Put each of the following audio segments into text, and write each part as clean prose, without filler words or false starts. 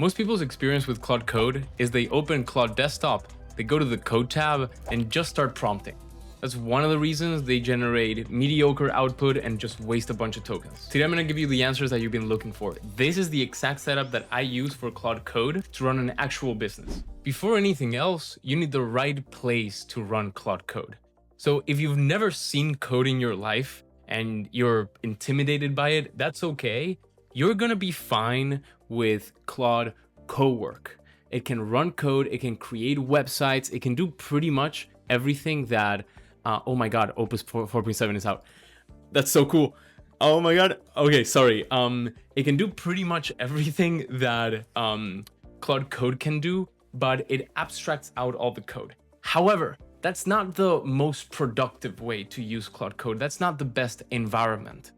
Most people's experience with Claude Code is they open Claude Desktop, they go to the Code tab, and just start prompting. That's one of the reasons they generate mediocre output and just waste a bunch of tokens. Today, I'm gonna give you the answers that you've been looking for. This is the exact setup that I use for Claude Code to run an actual business. Before anything else, you need the right place to run Claude Code. So if you've never seen code in your life and you're intimidated by it, that's okay. You're gonna be fine with Claude Cowork. It can run code, it can create websites, it can do pretty much everything that, oh my God, Opus 4.7 is out. That's so cool. Oh my God. Okay, sorry. It can do pretty much everything that Claude Code can do, but it abstracts out all the code. However, that's not the most productive way to use Claude Code. That's not the best environment.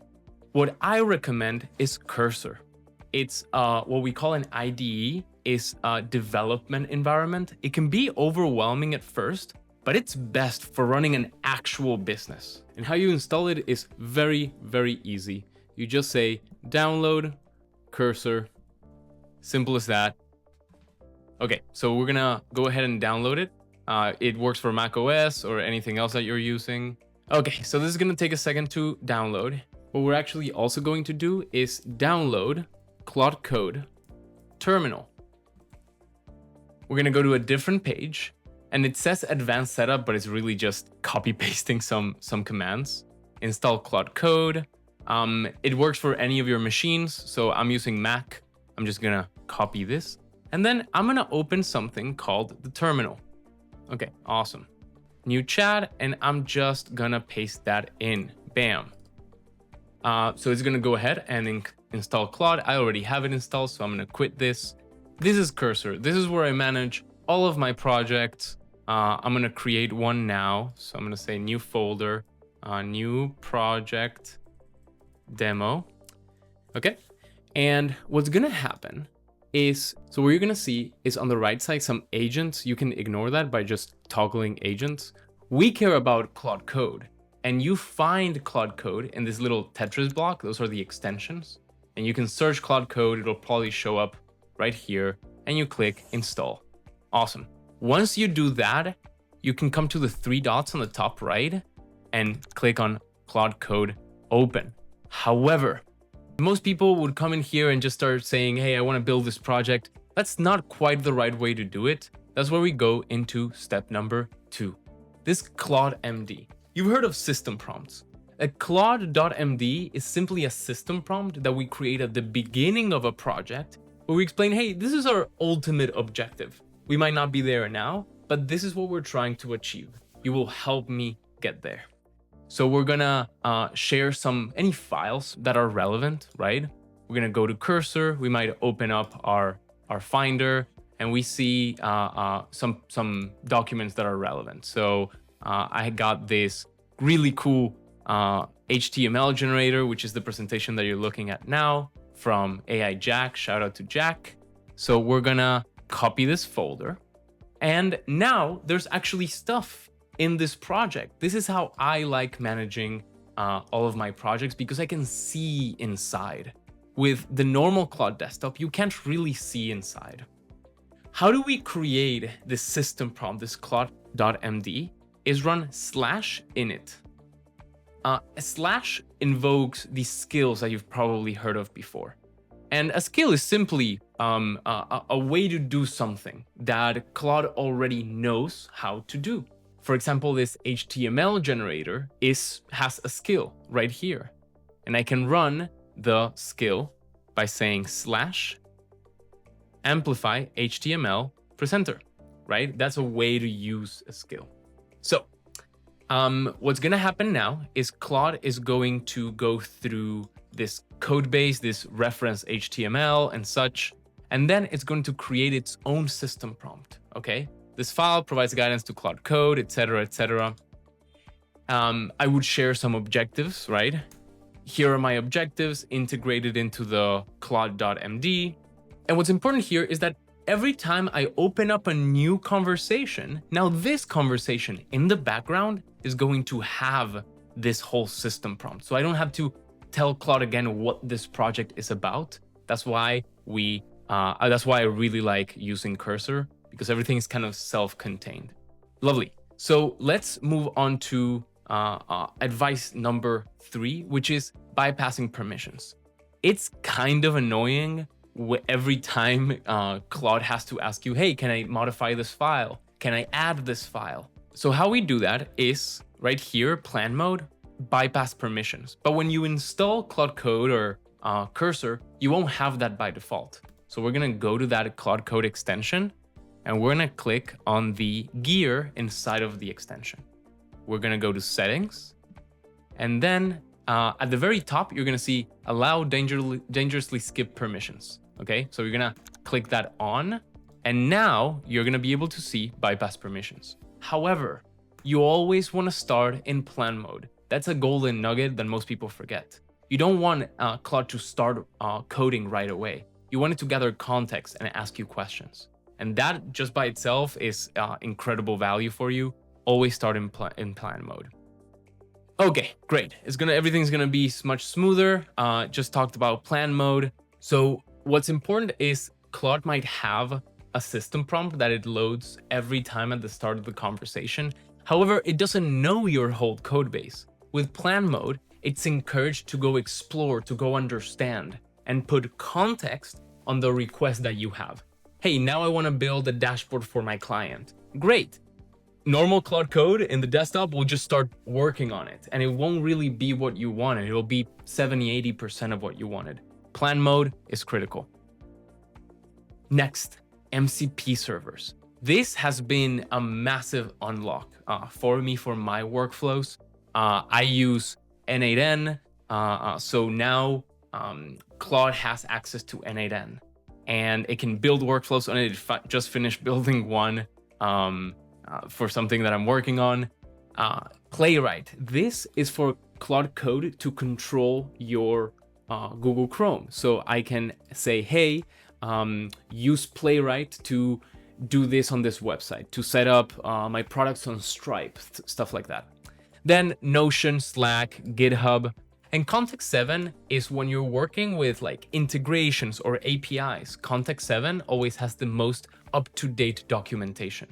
What I recommend is Cursor. It's what we call an IDE, is a development environment. It can be overwhelming at first, but it's best for running an actual business. And how you install it is very, very easy. You just say download Cursor, simple as that. Okay, so we're gonna go ahead and download it. It works for Mac OS or anything else that you're using. Okay, so this is gonna take a second to download. What we're actually also going to do is download Claude Code terminal. We're gonna go to a different page and it says advanced setup, but it's really just copy pasting some commands. Install Claude Code. It works for any of your machines. So I'm using Mac. I'm just gonna copy this. And then I'm gonna open something called the terminal. Okay, awesome. New chat, and I'm just gonna paste that in, bam. So it's gonna go ahead and install Claude. I already have it installed, so I'm gonna quit this. This is Cursor. This is where I manage all of my projects. I'm gonna create one now. So I'm gonna say new folder, new project demo. Okay. And what's gonna happen is, so what you're gonna see is on the right side, some agents. You can ignore that by just toggling agents. We care about Claude Code. And you find Claude Code in this little Tetris block. Those are the extensions. And you can search Claude Code. It'll probably show up right here. And you click install. Awesome. Once you do that, you can come to the three dots on the top right and click on Claude Code open. However, most people would come in here and just start saying, hey, I want to build this project. That's not quite the right way to do it. That's where we go into step number 2. This CLAUDE.md. You've heard of system prompts. A CLAUDE.md is simply a system prompt that we create at the beginning of a project where we explain, hey, this is our ultimate objective. We might not be there now, but this is what we're trying to achieve. You will help me get there. So we're gonna share any files that are relevant, right? We're gonna go to Cursor. We might open up our Finder and we see some documents that are relevant. So I got this really cool HTML generator, which is the presentation that you're looking at now from AI Jack. Shout out to Jack. So we're gonna copy this folder. And now there's actually stuff in this project. This is how I like managing all of my projects because I can see inside. With the normal Claude desktop, you can't really see inside. How do we create this system prompt, this Claude.md? Is run /init. / invokes these skills that you've probably heard of before. And a skill is simply a way to do something that Claude already knows how to do. For example, this HTML generator has a skill right here. And I can run the skill by saying / amplify HTML presenter, right? That's a way to use a skill. So what's going to happen now is Claude is going to go through this code base, this reference HTML and such, and then it's going to create its own system prompt, okay? This file provides guidance to Claude Code, etc., etc. I would share some objectives, right? Here are my objectives integrated into the Claude.md. And what's important here is that every time I open up a new conversation, now this conversation in the background is going to have this whole system prompt. So I don't have to tell Claude again what this project is about. That's why we That's why I really like using Cursor, because everything is kind of self-contained. Lovely. So let's move on to advice number 3, which is bypassing permissions. It's kind of annoying every time Claude has to ask you, hey, can I modify this file? Can I add this file? So how we do that is right here, plan mode, bypass permissions. But when you install Claude Code or Cursor, you won't have that by default. So we're gonna go to that Claude Code extension, and we're gonna click on the gear inside of the extension. We're gonna go to settings, and then at the very top, you're gonna see allow dangerously skip permissions. Okay, so you're gonna click that on, and now you're gonna be able to see bypass permissions. However, you always wanna start in plan mode. That's a golden nugget that most people forget. You don't want Claude to start coding right away. You want it to gather context and ask you questions. And that just by itself is incredible value for you. Always start in plan mode. Okay, great. Everything's gonna be much smoother. Just talked about plan mode. So what's important is Claude might have a system prompt that it loads every time at the start of the conversation. However, it doesn't know your whole code base. With plan mode, it's encouraged to go explore, to go understand, and put context on the request that you have. Hey, now I want to build a dashboard for my client. Great. Normal Claude Code in the desktop will just start working on it, and it won't really be what you wanted. It'll be 70-80% of what you wanted. Plan mode is critical. Next, MCP servers. This has been a massive unlock for me for my workflows. I use N8N, so now Claude has access to N8N, and it can build workflows on it. Just finished building one for something that I'm working on. Playwright. This is for Claude Code to control your Google Chrome. So I can say, hey, use Playwright to do this on this website, to set up my products on Stripe, stuff like that. Then Notion, Slack, GitHub. And Context 7 is when you're working with like integrations or APIs. Context 7 always has the most up-to-date documentation.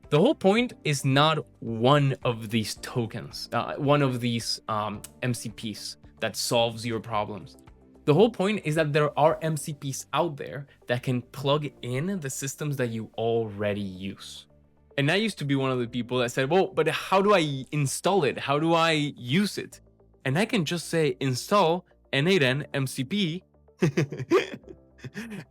The whole point is not one of these tokens, one of these MCPs that solves your problems. The whole point is that there are MCPs out there that can plug in the systems that you already use. And I used to be one of the people that said, well, but how do I install it? How do I use it? And I can just say install N8N MCP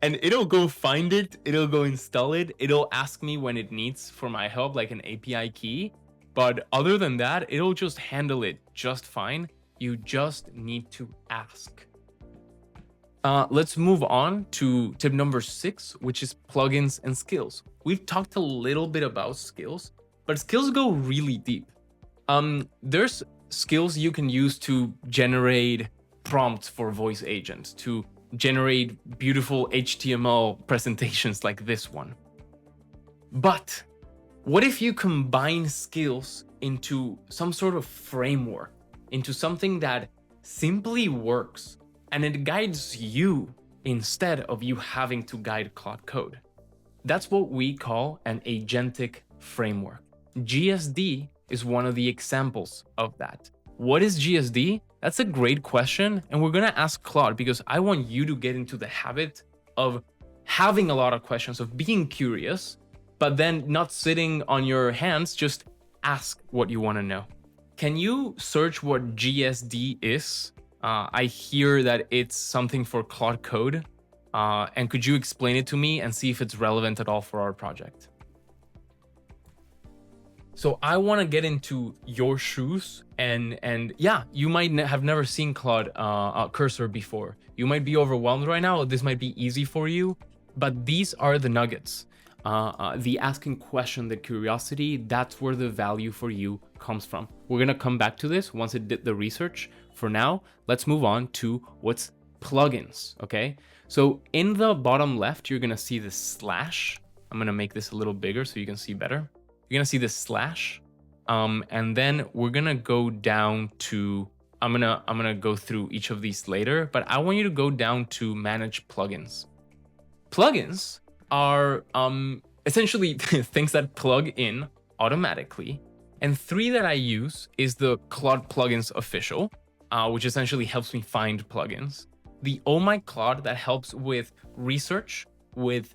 and it'll go find it. It'll go install it. It'll ask me when it needs for my help, like an API key. But other than that, it'll just handle it just fine. You just need to ask. Let's move on to tip number 6, which is plugins and skills. We've talked a little bit about skills, but skills go really deep. There's skills you can use to generate prompts for voice agents, to generate beautiful HTML presentations like this one. But what if you combine skills into some sort of framework, into something that simply works, and it guides you instead of you having to guide Claude Code? That's what we call an agentic framework. GSD is one of the examples of that. What is GSD? That's a great question, and we're gonna ask Claude because I want you to get into the habit of having a lot of questions, of being curious, but then not sitting on your hands, just ask what you wanna know. Can you search what GSD is? I hear that it's something for Claude Code, and could you explain it to me and see if it's relevant at all for our project? So I want to get into your shoes, and yeah, you might have never seen Claude Cursor before. You might be overwhelmed right now. This might be easy for you, but these are the nuggets. The asking question, the curiosity, that's where the value for you comes from. We're going to come back to this once it did the research. For now, let's move on to what's plugins, okay? So in the bottom left, you're going to see the slash. I'm going to make this a little bigger so you can see better. You're going to see the slash, and then we're going to go down to, I'm going to go through each of these later, but I want you to go down to manage plugins. Plugins are essentially things that plug in automatically. And 3 that I use is the Claude Plugins Official, which essentially helps me find plugins. The Oh My Claude, that helps with research, with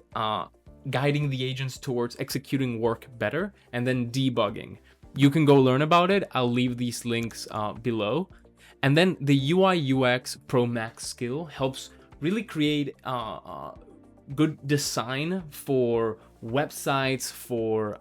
guiding the agents towards executing work better, and then debugging. You can go learn about it. I'll leave these links below. And then the UI UX Pro Max skill helps really create good design for websites, for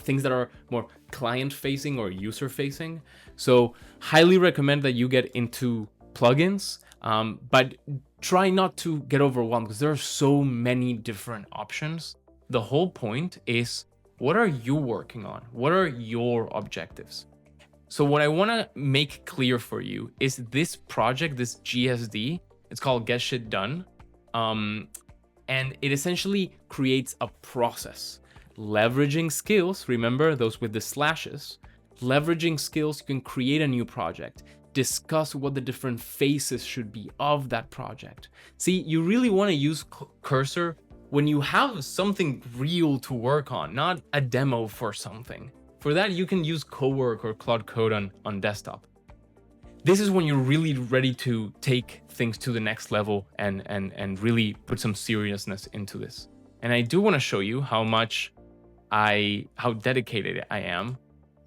things that are more client facing or user facing. So highly recommend that you get into plugins, but try not to get overwhelmed because there are so many different options. The whole point is, what are you working on? What are your objectives? So what I want to make clear for you is this project, this GSD, it's called Get Shit Done. And it essentially creates a process. Leveraging skills, remember those with the slashes, leveraging skills, you can create a new project, discuss what the different phases should be of that project. See, you really want to use Cursor when you have something real to work on, not a demo for something. For that, you can use Cowork or Claude Code on desktop. This is when you're really ready to take things to the next level and really put some seriousness into this. And I do want to show you how dedicated I am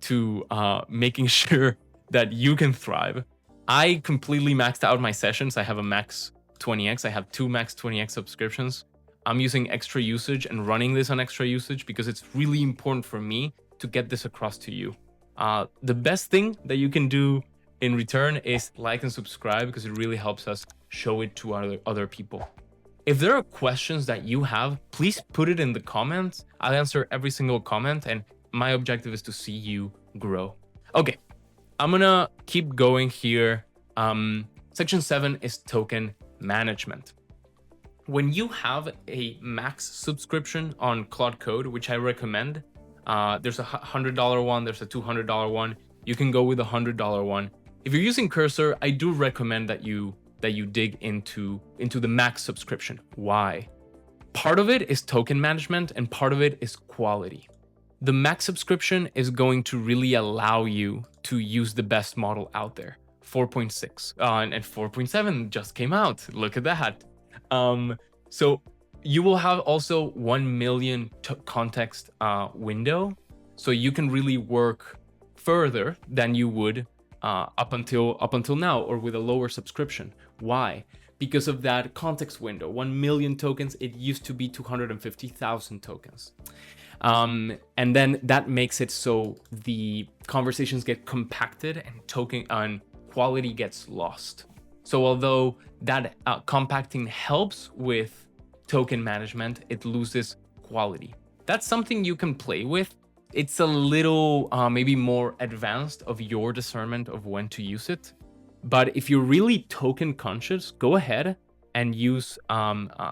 to making sure that you can thrive. I completely maxed out my sessions. I have a Max 20x. I have 2 Max 20x subscriptions. I'm using extra usage and running this on extra usage because it's really important for me to get this across to you. The best thing that you can do in return is like and subscribe because it really helps us show it to other people. If there are questions that you have, please put it in the comments. I'll answer every single comment, and my objective is to see you grow. Okay, I'm gonna keep going here. Section 7 is token management. When you have a max subscription on Claude Code, which I recommend, there's a $100 one, there's a $200 one. You can go with a $100 one. If you're using Cursor, I do recommend that you dig into the max subscription. Why? Part of it is token management and part of it is quality. The max subscription is going to really allow you to use the best model out there, 4.6, and 4.7 just came out. Look at that. So you will have also 1 million context window, so you can really work further than you would up until now, or with a lower subscription. Why? Because of that context window. 1 million tokens, it used to be 250,000 tokens. And then that makes it so the conversations get compacted and token and quality gets lost. So although that compacting helps with token management, it loses quality. That's something you can play with. It's a little maybe more advanced of your discernment of when to use it. But if you're really token conscious, go ahead and use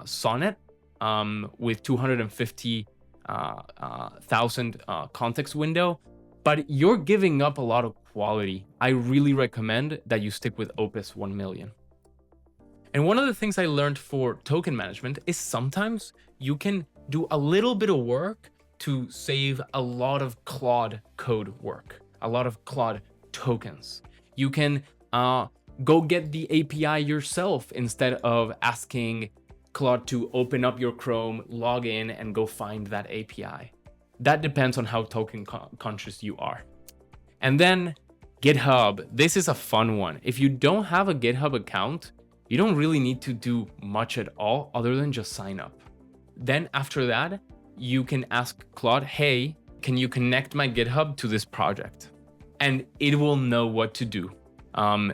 Sonnet with 250,000 context window. But you're giving up a lot of quality. I really recommend that you stick with Opus 1 million. And one of the things I learned for token management is sometimes you can do a little bit of work to save a lot of Claude Code work, a lot of Claude tokens. You can go get the API yourself instead of asking Claude to open up your Chrome, log in, and go find that API. That depends on how token conscious you are. And then GitHub. This is a fun one. If you don't have a GitHub account, you don't really need to do much at all other than just sign up. Then after that, you can ask Claude, hey, can you connect my GitHub to this project? And it will know what to do.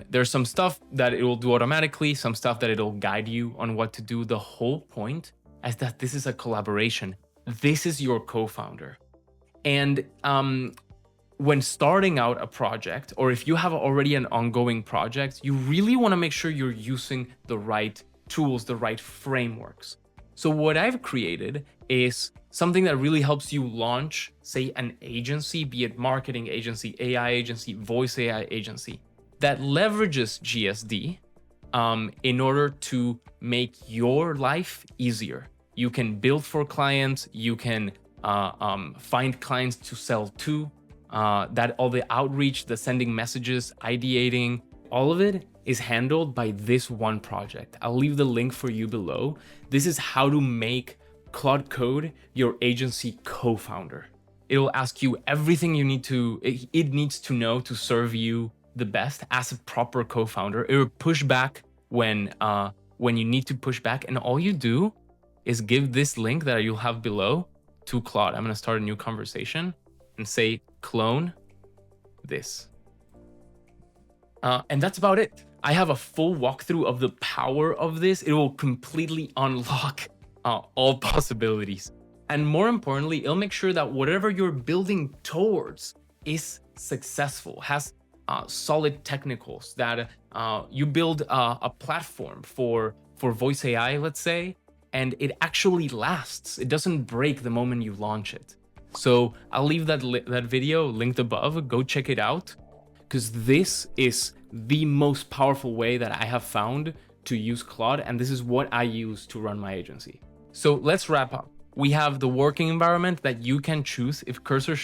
There's some stuff that it will do automatically, some stuff that it'll guide you on what to do. The whole point is that this is a collaboration. This is your co-founder. And when starting out a project, or if you have already an ongoing project, you really want to make sure you're using the right tools, the right frameworks. So what I've created is something that really helps you launch, say, an agency, be it marketing agency, AI agency, voice AI agency, that leverages GSD in order to make your life easier. You can build for clients. You can find clients to sell to. That all the outreach, the sending messages, ideating, all of it is handled by this one project. I'll leave the link for you below. This is how to make Claude Code your agency co-founder. It will ask you everything it needs to know to serve you the best as a proper co-founder. It will push back when you need to push back, and all you do is give this link that you'll have below to Claude. I'm gonna start a new conversation and say, clone this. And that's about it. I have a full walkthrough of the power of this. It will completely unlock all possibilities. And more importantly, it'll make sure that whatever you're building towards is successful, has solid technicals, that you build a platform for voice AI, let's say, and it actually lasts. It doesn't break the moment you launch it. So I'll leave that video linked above. Go check it out, because this is the most powerful way that I have found to use Claude, and this is what I use to run my agency. So let's wrap up. We have the working environment that you can choose. If Cursor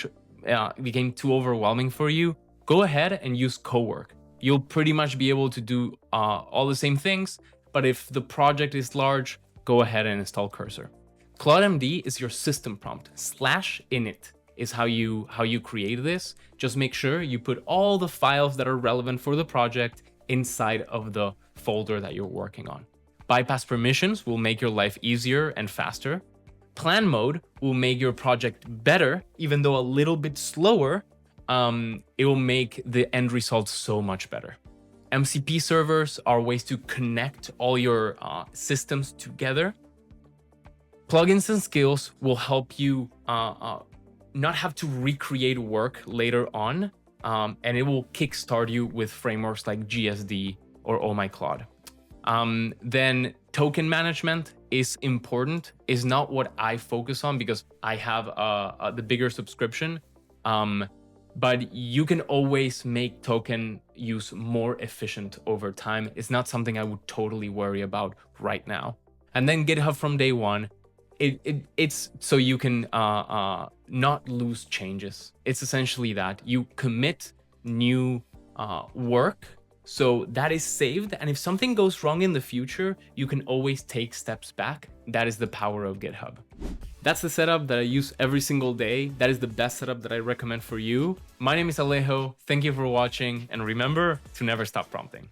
became too overwhelming for you, go ahead and use Cowork. You'll pretty much be able to do all the same things, but if the project is large, go ahead and install Cursor. CLAUDE.md is your system prompt. /init is how you create this. Just make sure you put all the files that are relevant for the project inside of the folder that you're working on. Bypass permissions will make your life easier and faster. Plan mode will make your project better, even though a little bit slower. It will make the end result so much better. MCP servers are ways to connect all your systems together. Plugins and skills will help you not have to recreate work later on, and it will kickstart you with frameworks like GSD or Oh My Claude. Then token management is important, is not what I focus on because I have the bigger subscription, but you can always make token use more efficient over time. It's not something I would totally worry about right now. And then GitHub from day one, it's so you can not lose changes. It's essentially that you commit new work, so that is saved, and if something goes wrong in the future, you can always take steps back. That is the power of GitHub. That's the setup that I use every single day. That is the best setup that I recommend for you. My name is Alejo. Thank you for watching, and remember to never stop prompting.